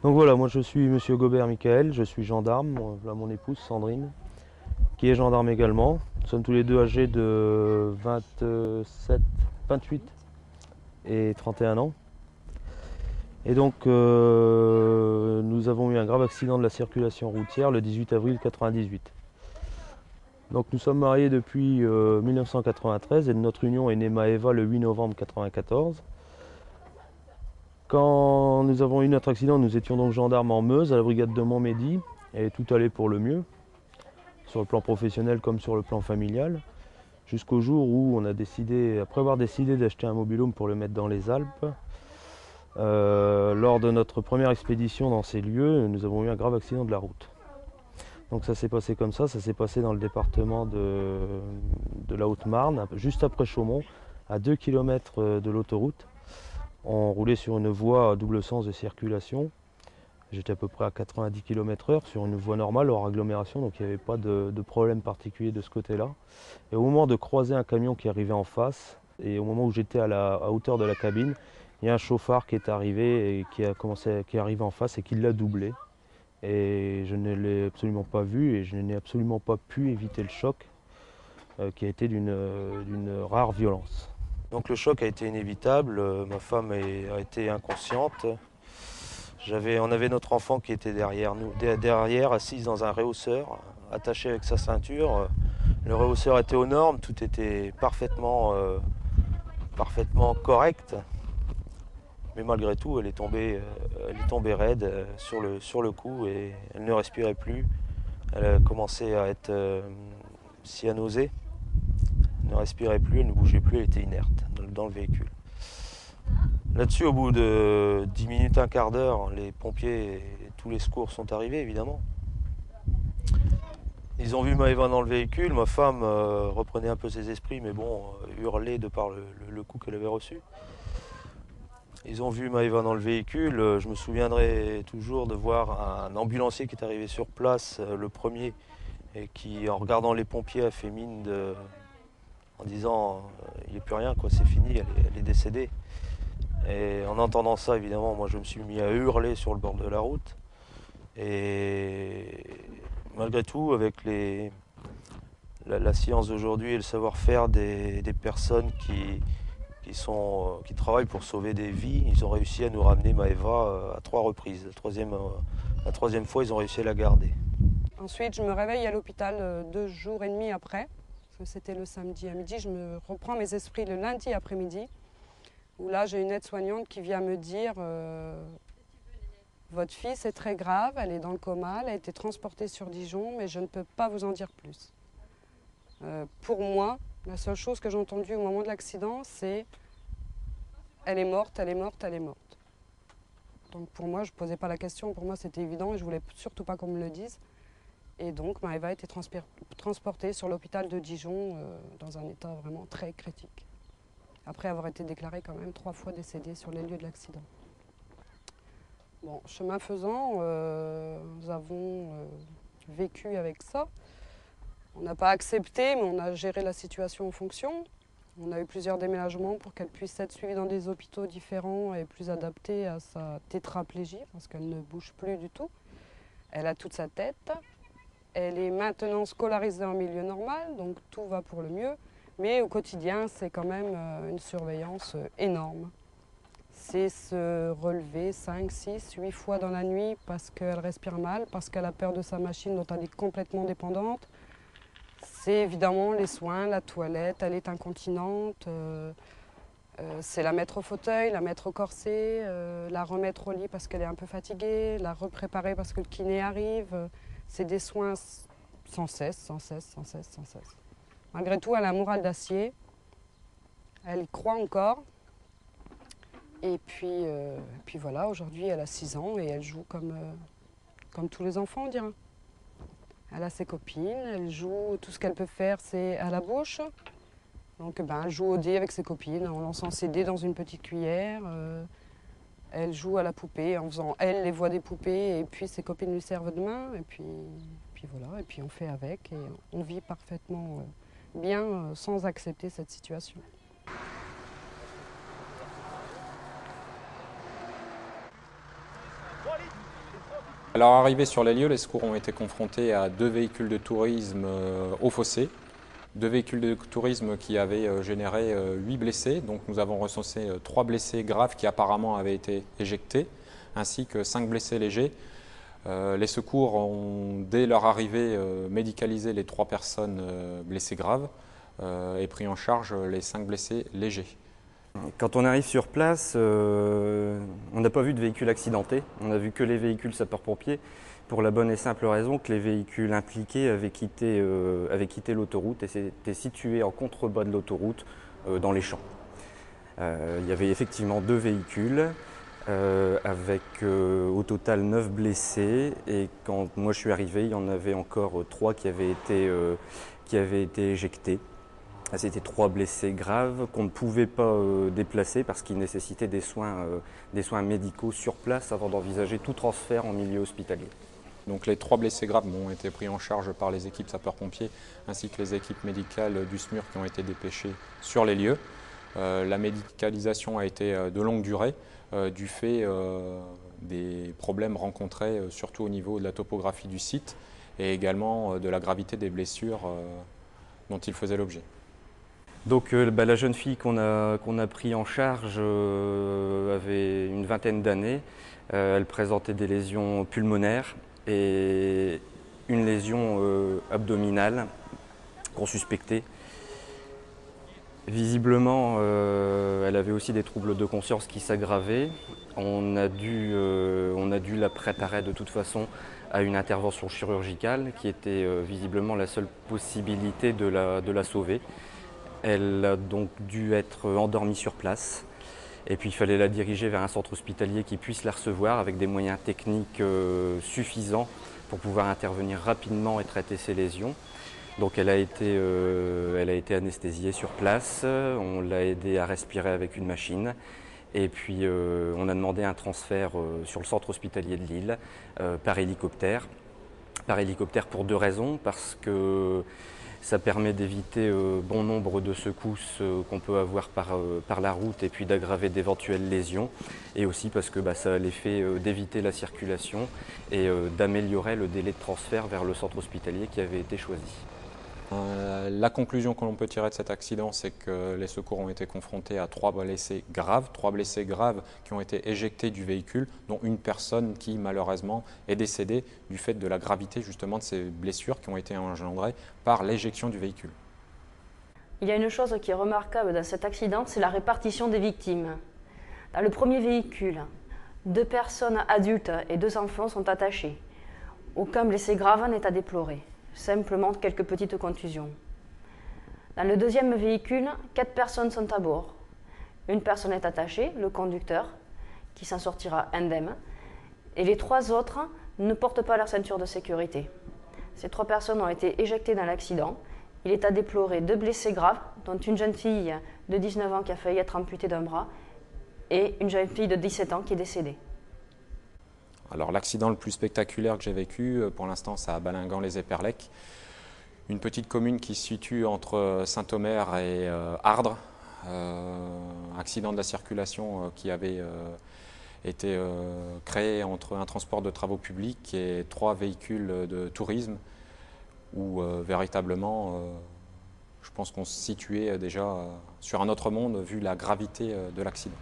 Donc voilà, moi je suis Monsieur Gobert Michael, je suis gendarme, là mon épouse Sandrine, qui est gendarme également. Nous sommes tous les deux âgés de 27, 28 et 31 ans. Et donc nous avons eu un grave accident de la circulation routière le 18 avril 1998. Donc nous sommes mariés depuis 1993 et de notre union est née Maëva le 8 novembre 1994. Quand nous avons eu notre accident, nous étions donc gendarmes en Meuse, à la brigade de Montmédy, et tout allait pour le mieux, sur le plan professionnel comme sur le plan familial, jusqu'au jour où on a décidé, après avoir décidé d'acheter un mobil-home pour le mettre dans les Alpes, lors de notre première expédition dans ces lieux, nous avons eu un grave accident de la route. Donc ça s'est passé comme ça s'est passé dans le département de la Haute-Marne, juste après Chaumont, à 2 km de l'autoroute. On roulait sur une voie à double sens de circulation. J'étais à peu près à 90 km/h sur une voie normale hors agglomération, donc il n'y avait pas de problème particulier de ce côté-là. Et au moment de croiser un camion qui arrivait en face, et au moment où j'étais à hauteur de la cabine, il y a un chauffard qui est arrivé et qui est arrivé en face et qui l'a doublé. Et je ne l'ai absolument pas vu et je n'ai absolument pas pu éviter le choc qui a été d'une rare violence. Donc le choc a été inévitable, ma femme a été inconsciente. On avait notre enfant qui était derrière nous, assise dans un réhausseur, attaché avec sa ceinture. Le réhausseur était aux normes, tout était parfaitement correct. Mais malgré tout, elle est tombée raide sur le coup et elle ne respirait plus. Elle a commencé à être cyanosée. Elle ne respirait plus, elle ne bougeait plus, elle était inerte dans le véhicule. Là-dessus, au bout de 10 minutes, un quart d'heure, les pompiers et tous les secours sont arrivés, évidemment. Ils ont vu Maëva dans le véhicule. Ma femme reprenait un peu ses esprits, mais bon, hurlait de par le coup qu'elle avait reçu. Ils ont vu Maëva dans le véhicule. Je me souviendrai toujours de voir un ambulancier qui est arrivé sur place, le premier, et qui, en regardant les pompiers, a fait mine en disant il n'y a plus rien, quoi, c'est fini, elle est décédée. Et en entendant ça, évidemment, moi je me suis mis à hurler sur le bord de la route. Et malgré tout, avec la science d'aujourd'hui et le savoir-faire des personnes qui travaillent pour sauver des vies, ils ont réussi à nous ramener Maëva à 3 reprises. La troisième fois, ils ont réussi à la garder. Ensuite, je me réveille à l'hôpital 2 jours et demi après, parce que c'était le samedi à midi. Je me reprends mes esprits le lundi après-midi, où là, j'ai une aide-soignante qui vient me dire votre fille, c'est très grave, elle est dans le coma, elle a été transportée sur Dijon, mais je ne peux pas vous en dire plus. Pour moi, la seule chose que j'ai entendue au moment de l'accident, c'est elle est morte, elle est morte, elle est morte. Donc pour moi, je ne posais pas la question, pour moi c'était évident et je ne voulais surtout pas qu'on me le dise. Et donc Maëva a été transportée sur l'hôpital de Dijon dans un état vraiment très critique, après avoir été déclarée quand même 3 fois décédée sur les lieux de l'accident. Bon, chemin faisant, nous avons vécu avec ça. On n'a pas accepté, mais on a géré la situation en fonction. On a eu plusieurs déménagements pour qu'elle puisse être suivie dans des hôpitaux différents et plus adaptés à sa tétraplégie, parce qu'elle ne bouge plus du tout. Elle a toute sa tête. Elle est maintenant scolarisée en milieu normal, donc tout va pour le mieux. Mais au quotidien, c'est quand même une surveillance énorme. C'est se relever 5, 6, 8 fois dans la nuit parce qu'elle respire mal, parce qu'elle a peur de sa machine dont elle est complètement dépendante. C'est évidemment les soins, la toilette, elle est incontinente. C'est la mettre au fauteuil, la mettre au corset, la remettre au lit parce qu'elle est un peu fatiguée, la repréparer parce que le kiné arrive. C'est des soins sans cesse, sans cesse, sans cesse, sans cesse. Malgré tout, elle a un moral d'acier. Elle y croit encore. Et puis voilà, aujourd'hui, elle a 6 ans et elle joue comme tous les enfants, on dirait. Elle a ses copines, elle joue, tout ce qu'elle peut faire, c'est à la bouche. Donc elle joue au dé avec ses copines en lançant ses dés dans une petite cuillère. Elle joue à la poupée en faisant, elle, les voix des poupées et puis ses copines lui servent de main. Et puis voilà, et puis on fait avec et on vit parfaitement bien sans accepter cette situation. Alors arrivés sur les lieux, les secours ont été confrontés à 2 véhicules de tourisme au fossé. 2 véhicules de tourisme qui avaient généré 8 blessés. Donc nous avons recensé 3 blessés graves qui apparemment avaient été éjectés, ainsi que 5 blessés légers. Les secours ont, dès leur arrivée, médicalisé les 3 personnes blessées graves et pris en charge les 5 blessés légers. Quand on arrive sur place, on n'a pas vu de véhicule accidenté, on n'a vu que les véhicules sapeurs-pompiers, pour la bonne et simple raison que les véhicules impliqués avaient quitté l'autoroute et s'étaient situés en contrebas de l'autoroute dans les champs. Il y avait effectivement 2 véhicules avec au total 9 blessés, et quand moi je suis arrivé, il y en avait encore 3 qui avaient été éjectés. C'était 3 blessés graves qu'on ne pouvait pas déplacer parce qu'ils nécessitaient des soins médicaux sur place avant d'envisager tout transfert en milieu hospitalier. Donc les 3 blessés graves ont été pris en charge par les équipes sapeurs-pompiers ainsi que les équipes médicales du SMUR qui ont été dépêchées sur les lieux. La médicalisation a été de longue durée du fait des problèmes rencontrés surtout au niveau de la topographie du site et également de la gravité des blessures dont il faisait l'objet. Donc la jeune fille qu'on a pris en charge avait une vingtaine d'années. Elle présentait des lésions pulmonaires et une lésion abdominale qu'on suspectait. Visiblement, elle avait aussi des troubles de conscience qui s'aggravaient. On a dû la préparer de toute façon à une intervention chirurgicale qui était visiblement la seule possibilité de la sauver. Elle a donc dû être endormie sur place. Et puis il fallait la diriger vers un centre hospitalier qui puisse la recevoir avec des moyens techniques suffisants pour pouvoir intervenir rapidement et traiter ses lésions. Donc elle a été anesthésiée sur place, on l'a aidée à respirer avec une machine. Et puis on a demandé un transfert sur le centre hospitalier de Lille par hélicoptère. Par hélicoptère pour 2 raisons, parce que ça permet d'éviter bon nombre de secousses qu'on peut avoir par la route et puis d'aggraver d'éventuelles lésions. Et aussi parce que ça a l'effet d'éviter la circulation et d'améliorer le délai de transfert vers le centre hospitalier qui avait été choisi. La conclusion que l'on peut tirer de cet accident, c'est que les secours ont été confrontés à 3 blessés graves qui ont été éjectés du véhicule, dont une personne qui malheureusement est décédée du fait de la gravité justement de ces blessures qui ont été engendrées par l'éjection du véhicule. Il y a une chose qui est remarquable dans cet accident, c'est la répartition des victimes. Dans le premier véhicule, 2 personnes adultes et 2 enfants sont attachés. Aucun blessé grave n'est à déplorer. Simplement quelques petites contusions. Dans le deuxième véhicule, 4 personnes sont à bord. Une personne est attachée, le conducteur, qui s'en sortira indemne, et les 3 autres ne portent pas leur ceinture de sécurité. Ces 3 personnes ont été éjectées dans l'accident. Il est à déplorer 2 blessés graves, dont une jeune fille de 19 ans qui a failli être amputée d'un bras, et une jeune fille de 17 ans qui est décédée. Alors l'accident le plus spectaculaire que j'ai vécu, pour l'instant, c'est à Balingan-les-Éperlecs, une petite commune qui se situe entre Saint-Omer et Ardres. Accident de la circulation qui avait été créé entre un transport de travaux publics et 3 véhicules de tourisme où véritablement, je pense qu'on se situait déjà sur un autre monde vu la gravité de l'accident.